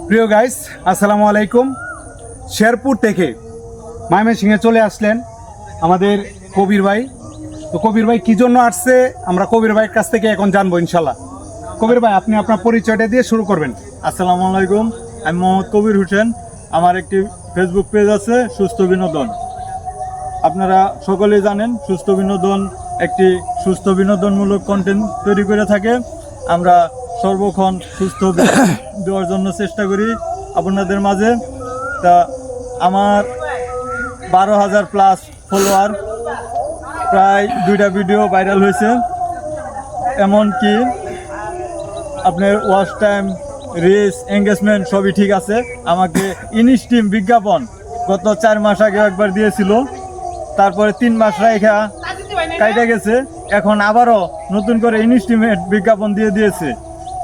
প্রিয় গাইস, আসসালামু আলাইকুম। শেরপুর থেকে ময়মনসিংহে চলে আসলেন আমাদের কবির ভাই। তো কবির ভাই কী জন্য আসছে আমরা কবির ভাইয়ের কাছ থেকে এখন জানবো ইনশাল্লাহ। কবির ভাই, আপনি আপনার পরিচয়টা দিয়ে শুরু করবেন। আসসালামু আলাইকুম, আমি মোহাম্মদ কবির হোসেন। আমার একটি ফেসবুক পেজ আছে সুস্থ বিনোদন। আপনারা সকলেই জানেন সুস্থ বিনোদন একটি সুস্থ বিনোদনমূলক কন্টেন্ট তৈরি করে থাকে। আমরা সর্বক্ষণ সুস্থ দেওয়ার জন্য চেষ্টা করি আপনাদের মাঝে। তা আমার 12,000 প্লাস ফলোয়ার, প্রায় 2টা ভিডিও ভাইরাল হয়েছে। এমনকি আপনার ওয়াচ টাইম, রিচ, এঙ্গেজমেন্ট সবই ঠিক আছে। আমাকে ইনস্টিম বিজ্ঞাপন গত 4 মাস আগে একবার দিয়েছিল, তারপরে 3 মাস রাইখা কাইটা গেছে। এখন আবারও নতুন করে ইনস্টিমেট বিজ্ঞাপন দিয়েছে,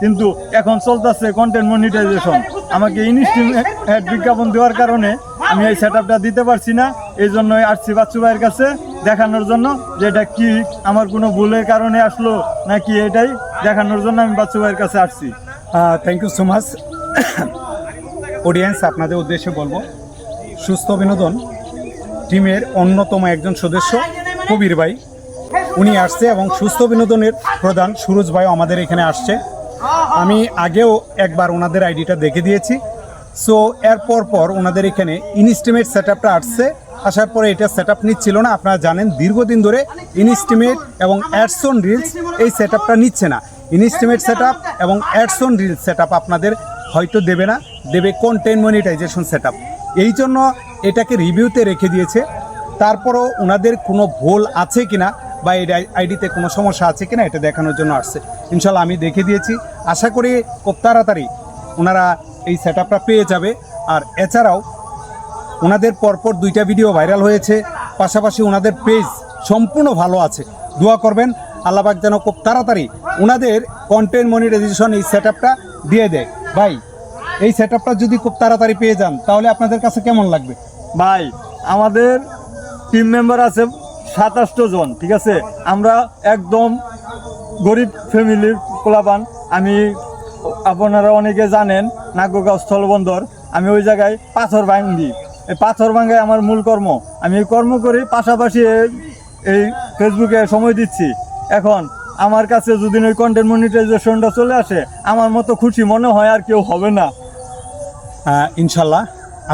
কিন্তু এখন চলতেছে কন্টেন্ট মনিটাইজেশন। আমাকে ইনস্টিমেট বিজ্ঞাপন দেওয়ার কারণে আমি এই সেটআপটা দিতে পারছি না। এই জন্যই আসছি বাচ্চু ভাইয়ের কাছে দেখানোর জন্য যে এটা কি আমার কোনো ভুলের কারণে আসলো নাকি, এটাই দেখানোর জন্য আমি বাচ্চু ভাইয়ের কাছে আসছি। Thank you so much. Audience, আপনাদের উদ্দেশ্যে বলবো, সুস্থ বিনোদন টিমের অন্যতম একজন সদস্য কবির ভাই, উনি আসছে এবং সুস্থ বিনোদনের প্রধান সুরজ ভাইও আমাদের এখানে আসছে। আমি আগেও একবার ওনাদের আইডিটা দেখে দিয়েছি। সো এরপর ওনাদের এখানে ইনস্টিমেট সেটআপটা আসছে। আসার পরে এটা সেটআপ নিচ্ছিল না। আপনারা জানেন দীর্ঘদিন ধরে ইনস্টিমেট এবং অ্যাডসন রিলস এই সেটআপটা নিচ্ছে না। ইনস্টিমেট সেটআপ এবং অ্যাডসন রিলস সেটআপ আপনাদের হয়তো দেবে না, দেবে কন্টেন্ট মনিটাইজেশন সেটআপ। এই জন্য এটাকে রিভিউতে রেখে দিয়েছে। তারপরও ওনাদের কোনো ভুল আছে কিনা বা এই আইডিতে কোনো সমস্যা আছে কিনা এটা দেখানোর জন্য আসছে। ইনশাল্লাহ আমি দেখে দিয়েছি। আশা করি খুব তাড়াতাড়ি ওনারা এই সেটআপটা পেয়ে যাবে। আর এছাড়াও ওনাদের পরপর 2টা ভিডিও ভাইরাল হয়েছে, পাশাপাশি ওনাদের পেজ সম্পূর্ণ ভালো আছে। দোয়া করবেন আল্লাহ পাক যেন খুব তাড়াতাড়ি ওনাদের কন্টেন্ট মনিটাইজেশন এই সেটআপটা দিয়ে দেয়। ভাই, এই সেটআপটা যদি খুব তাড়াতাড়ি পেয়ে যান তাহলে আপনাদের কাছে কেমন লাগবে? ভাই, আমাদের টিম মেম্বার আছে 27 জন, ঠিক আছে। আমরা একদম গরিব ফ্যামিলির পোলাপান। আমি, আপনারা অনেকে জানেন নাগগাঁও স্থলবন্দর, আমি ওই জায়গায় পাথর ভাঙ্গি। এই পাথর ভাঙ্গায় আমার মূল কর্ম। আমি এই কর্ম করি, পাশাপাশি এই ফেসবুকে সময় দিচ্ছি। এখন আমার কাছে যদি ওই কন্টেন্ট মনিটাইজেশনটা চলে আসে, আমার মতো খুশি মনে হয় আর কেউ হবে না। ইনশাল্লাহ,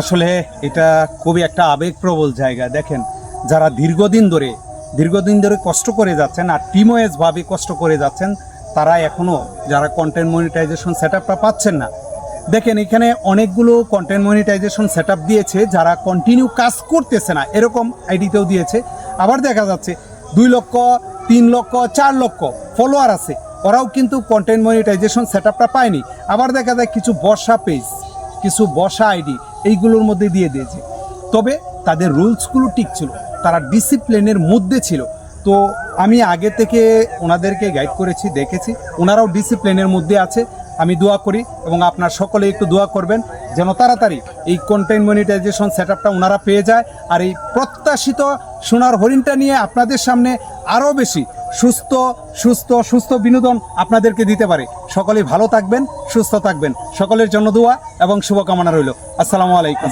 আসলে এটা খুবই একটা আবেগপ্রবল জায়গা। দেখেন, যারা দীর্ঘদিন ধরে কষ্ট করে যাচ্ছেন আর টিমওয়াইজভাবে কষ্ট করে যাচ্ছেন, তারা এখনও যারা কন্টেন্ট মনিটাইজেশন সেটআপটা পাচ্ছেন না। দেখেন, এখানে অনেকগুলো কন্টেন্ট মনিটাইজেশন সেটআপ দিয়েছে যারা কন্টিনিউ কাজ করতেছে না, এরকম আইডিতেও দিয়েছে। আবার দেখা যাচ্ছে 2 লক্ষ, 3 লক্ষ, 4 লক্ষ ফলোয়ার আছে, ওরাও কিন্তু কন্টেন্ট মনিটাইজেশন সেটআপটা পায়নি। আবার দেখা যায় কিছু বসা পেজ, কিছু বসা আইডি এইগুলোর মধ্যে দিয়ে দিয়েছে। তবে তাদের রুলসগুলো ঠিক ছিল, তারা ডিসিপ্লিনের মধ্যে ছিল। তো আমি আগে থেকে ওনাদেরকে গাইড করেছি, দেখেছি ওনারাও ডিসিপ্লিনের মধ্যে আছে। আমি দোয়া করি এবং আপনার সকলে একটু দোয়া করবেন যেন তাড়াতাড়ি এই কন্টেন্ট মনিটাইজেশন সেটআপটা ওনারা পেয়ে যায়। আর এই প্রত্যাশিত সোনার হরিণটা নিয়ে আপনাদের সামনে আরও বেশি সুস্থ বিনোদন আপনাদেরকে দিতে পারে। সকলেই ভালো থাকবেন, সুস্থ থাকবেন। সকলের জন্য দোয়া এবং শুভকামনা রইল। আসসালামু আলাইকুম।